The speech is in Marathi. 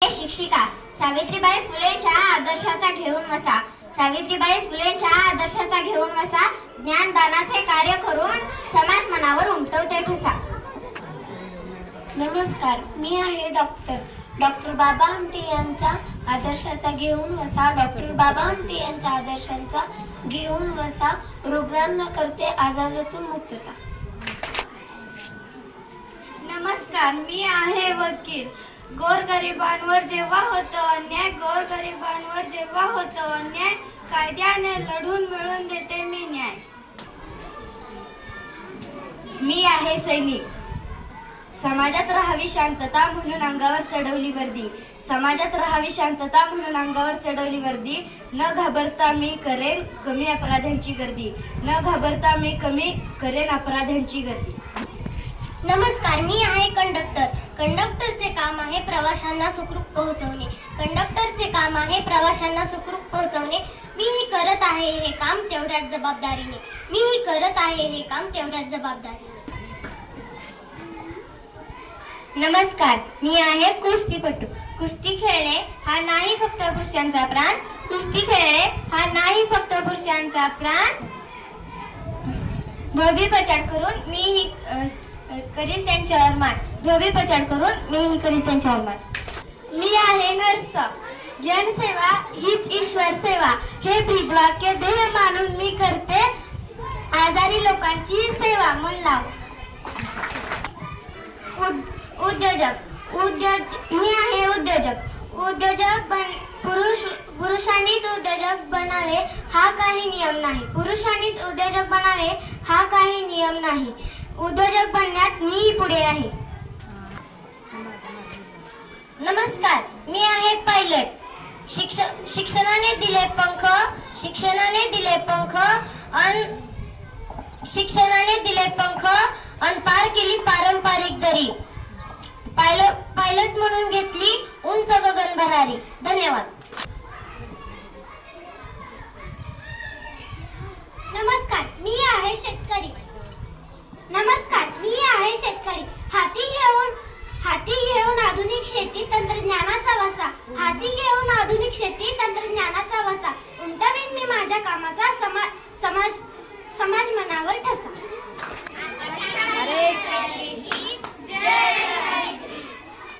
शिक्षिका सावित्रीबाई फुलेंच्या आदर्शाचा घेऊन वसा. सावित्रीबाई फुलेंच्या आदर्शाचा घेऊन वसा, ज्ञानदानाचे कार्य करून समाज मनावर उमटवते ठसा. नमस्कार, मी आहे डॉक्टर बाबा आमटे यांचा आदर्शाचा घेऊन वसा. डॉक्टर बाबा आमटे यांच्या आदर्शांचा घेऊन वसा, रुग्णांना करते आजारातून मुक्तता. नमस्कार, मी आहे वकील. गोरगरिबांवर जेव्हा होतो अन्याय, गोरगरिबांवर जेव्हा होतो अन्याय, कायद्याने लढून मिळवून देते मी न्याय. मी आहे सैनिक. समाजात राहावी शांतता म्हणून अंगावर चढवली वर्दी. समाजात राहावी शांतता म्हणून अंगावर चढवली वर्दी. न घाबरता मी करेन कमी अपराध्यांची गर्दी. न घाबरता मी कमी करेन अपराध्यांची गर्दी. नमस्कार, मी आहे कंडक्टर. कंडक्टरचे काम आहे प्रवाशांना सुखरूप पोहोचवणे. कंडक्टरचे काम आहे प्रवाशांना सुखरूप पोहोचवणे. मीही करत आहे हे काम तेवढ्याच जबाबदारीने. मीही करत आहे हे काम तेवढ्याच जबाबदारीने. नमस्कार, मी आहे कुस्तीपटू. कुस्ती खेळणे हा नाही फक्त पुरुषांचा प्राण. कुस्ती खेळणे हा नाही फक्त पुरुषांचा प्राण. धोबी पछाड करून मीही करील त्यांच्यावर मान. धोबी पछाड करून मीही करील त्यांच्यावर मान. मी आहे नर्स. जनसेवा हीच ईश्वर सेवा, हे ब्रीदवाक्य देह मानून मी करते आजारी लोकांची सेवा. मन लाव. उद्योजक मी आहे उद्योजक. पुरुषांनीच उद्योजक बनावे हा काही नियम नाही. पुरुषांनीच उद्योजक बनावे हा काही नियम नाही. उद्योजक बनण्यात मीही पुढे आहे. नमस्कार, मी आहे पायलट. शिक्षणाने दिले पंख, शिक्षणाने दिले पंख अन पार केली पारंपरिक दरी. पायलट म्हणून घेतली उंच गगन भरारी. धन्यवाद. नमस्कार, मी आहे शेतकरी. नमस्कार, मी आहे शेतकरी. हाती घेऊन आधुनिक शेती तंत्रज्ञानाचा वसा. हाती घेऊन आधुनिक शेती तंत्रज्ञानाचा वसा, उमटवीन मी माझ्या कामाचा समाज मनावर ठसा.